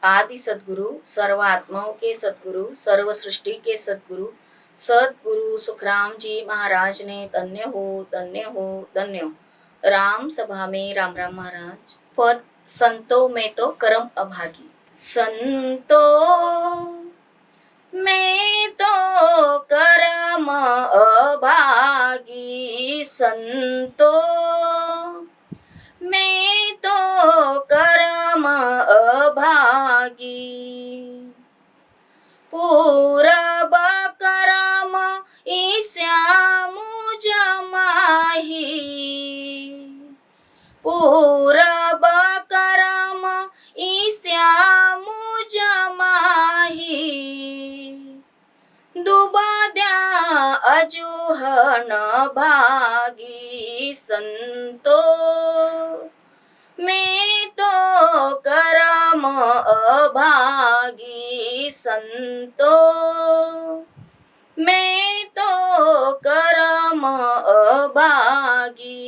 आदि सद्गुरु, सर्व आत्माओं के सद्गुरु, सर्व सृष्टि के सद्गुरु, सद्गुरु सुखराम जी महाराज ने धन्य हो, धन्य हो, धन्य हो। राम सभा में राम राम महाराज। पद संतों में तो कर्म अभागी। संतों में तो कर्म अभागी, संतों में तो कर्म अभागी। पूरब कर्म ईश्याम जमाही, पूरब कर्म ईश्याम जमाही। दुबद्या अजुहन भागी, संतो में तो कर्म अभागी, संतो में तो कर्म अभागी।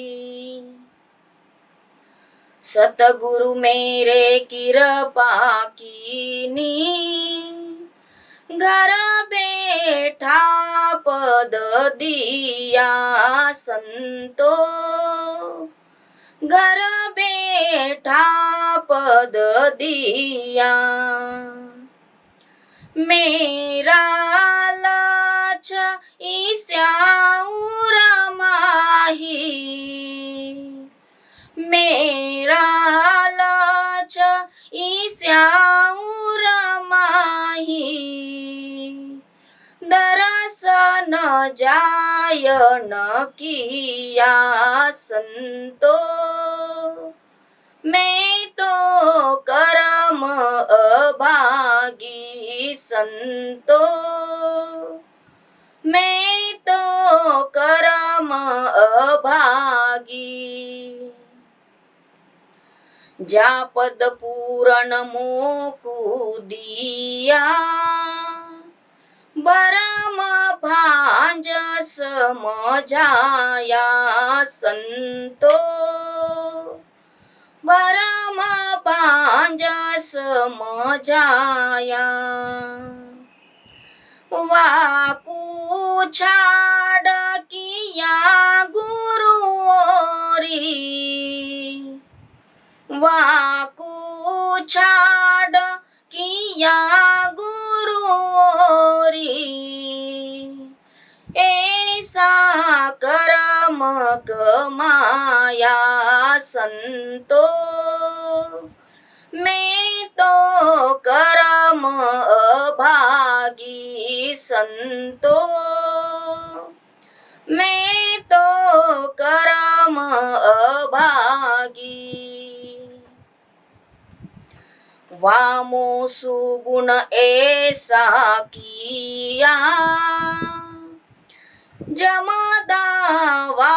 सतगुरु मेरे कृपा कीनी, घर बैठा पद दिया, संतो घर बैठा पद दिया। मेरा लाछ ईश्याउर माही, मेरा लाछ ईश्याउर माही। दर्शन जायन किया, संतो मैं तो कर्म अभागी, संतो मैं तो कर्म अभागी। जा पद पूरण मोकु दिया, बरम भांज समझाया, संतो बरम भांज समझाया। वाकु छाड़ किया गुरु ओरी, वाकु छाड़ किया गुरु ओरी। ऐसा कर्म कमाया, संतो मैं तो कर्म अभागी, संतो मैं तो कर्म अभागी। वामो सुगुण ऐसा किया, जमदावा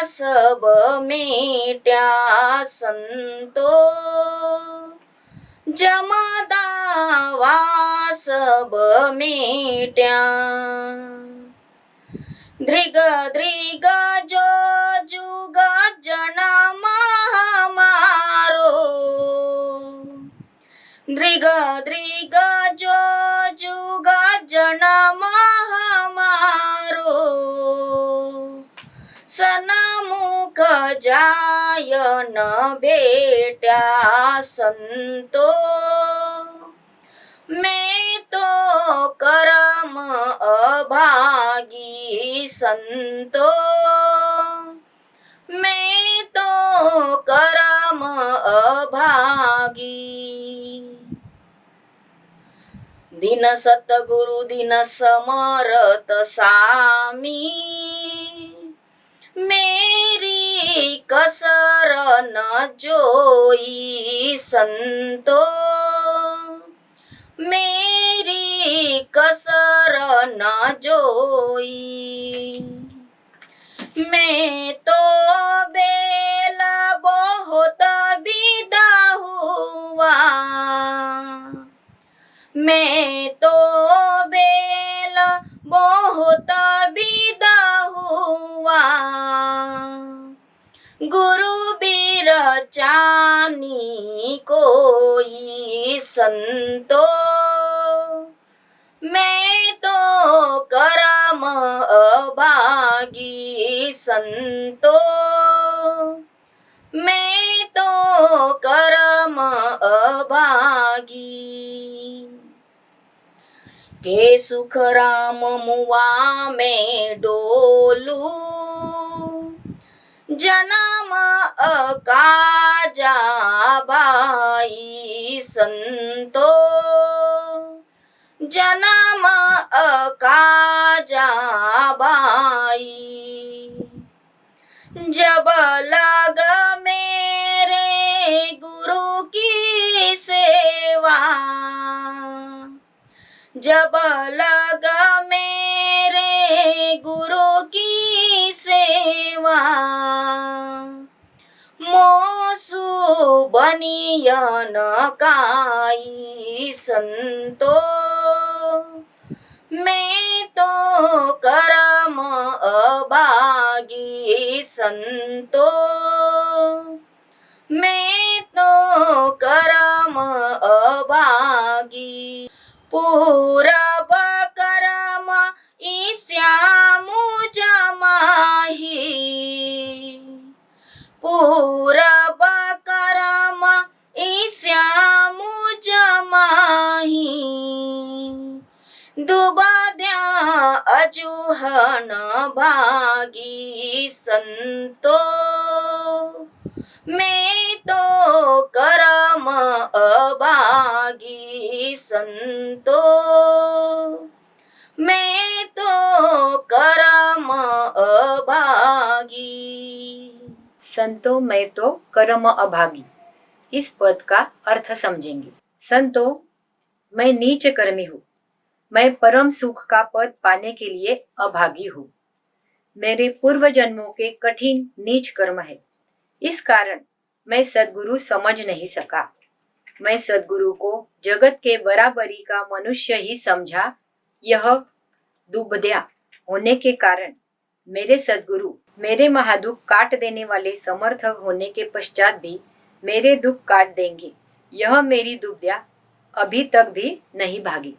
सब मेट्या, संतो जमदावा सब मेट्या। धृग धृग जो जुग जन्म हमारो, धृग धृग जो जुग जन्म हमारो। सन्मुख जायन भेट्या, संतो मैं तो कर्म अभागी, संतो मैं तो कर्म अभागी। दिन सतगुरु दिन समरत सामी, मेरी कसर न जोई, संतो मेरी कसर न जोई। मैं तो बेल बहुत विदा हुआ, मैं तो बेल बहुत विदा हुआ। गुरु बीर जानी कोई संतो, मैं तो करम अभागी संतो, मैं तो करम अभागी। के सुख राम मुआ में डोलू, जन्म अकाजा बाई संतो, जन्म अकाजा बाई। जब लग मेरे गुरु की सेवा, जब लग मेरे गुरु की सेवा, मोसु बनियन काई संतो, मैं तो करम अभागी संतो, मैं तो करम अभागी। पूरब करम ईश्यामु जमाही, पूरब करम ईश्यामु जमाही। दुबद्या अजुहन भागी संतो, मैं तो करम अभागी संतो, मैं तो करम अभागी। संतो मैं तो कर्म अभागी, इस पद का अर्थ समझेंगे। संतो, मैं नीच कर्मी हूँ, मैं परम सुख का पद पाने के लिए अभागी हूँ। मेरे पूर्व जन्मों के कठिन नीच कर्म है, इस कारण मैं सद्गुरु समझ नहीं सका। मैं सद्गुरु को जगत के बराबरी का मनुष्य ही समझा। यह दुबद्या होने के कारण मेरे सद्गुरु मेरे महादुख काट देने वाले समर्थक होने के पश्चात भी मेरे दुख काट देंगे। यह मेरी दुबद्या अभी तक भी नहीं भागी।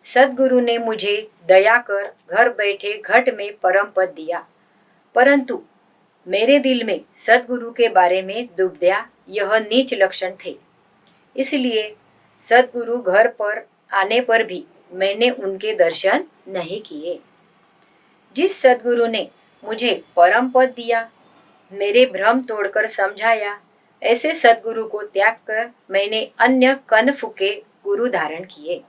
सद्गुरु ने मुझे दया कर घर बैठे घट में परम पद दिया, परंतु मेरे दिल में सद्गुरु के बारे में दुबद्या यह नीच लक्षण थे। इसलिए सद्गुरु घर पर आने पर भी मैंने उनके दर्शन नहीं किए। जिस सद्गुरु ने मुझे परम पद दिया, मेरे भ्रम तोड़कर समझाया, ऐसे सद्गुरु को त्याग कर मैंने अन्य कन फूके गुरु धारण किए।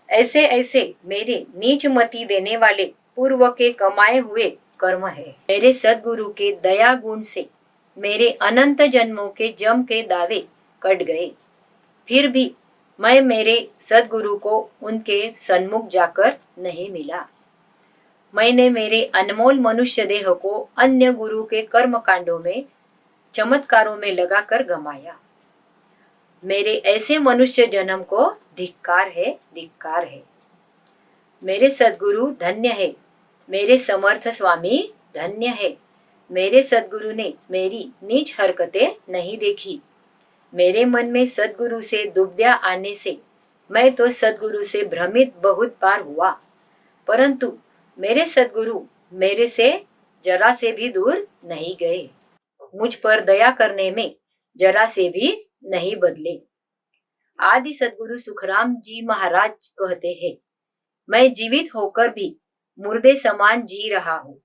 ऐसे ऐसे मेरे नीच मति देने वाले पूर्व के कमाए हुए कर्म है। मेरे सद्गुरु के दया गुण से मेरे अनंत जन्मों के जम के दावे कट गए। फिर भी मैं मेरे सद्गुरु को उनके सन्मुख जाकर नहीं मिला। मैंने मेरे अनमोल मनुष्य देह को अन्य गुरु के कर्म कांडों में चमत्कारों में लगाकर गमाया। मेरे ऐसे मनुष्य जन्म को धिक्कार है, धिक्कार है। मेरे सद्गुरु धन्य है, मेरे समर्थ स्वामी धन्य है। मेरे सद्गुरु ने मेरी नीच हरकतें नहीं देखी। मेरे मन में सद्गुरु से दुबद्या आने से मैं तो सद्गुरु से भ्रमित बहुत बार हुआ, परंतु मेरे सद्गुरु मेरे से जरा से भी दूर नहीं गए। मुझ पर दया करने में जरा से भी नहीं बदले। आदि सद्गुरु सुखराम जी महाराज कहते हैं, मैं जीवित होकर भी मुर्दे समान जी रहा हूँ।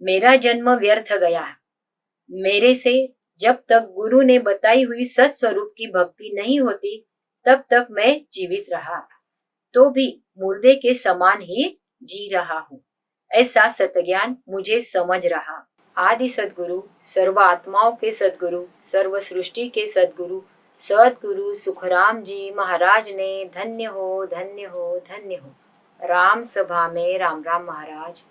मेरा जन्म व्यर्थ गया। मेरे से जब तक गुरु ने बताई हुई सत स्वरूप की भक्ति नहीं होती, तब तक मैं जीवित रहा, तो भी मुर्दे के समान ही जी रहा हूँ। ऐसा सतज्ञान मुझे समझ रहा। आदि सद्गुरु, सर्व आत्माओं के सद्गुरु, सर्व सृष्टि के सद्गुरु, सद्गुरु सुखराम जी महाराज ने धन्य हो, धन्य हो, धन्य हो। राम सभा में राम राम महाराज।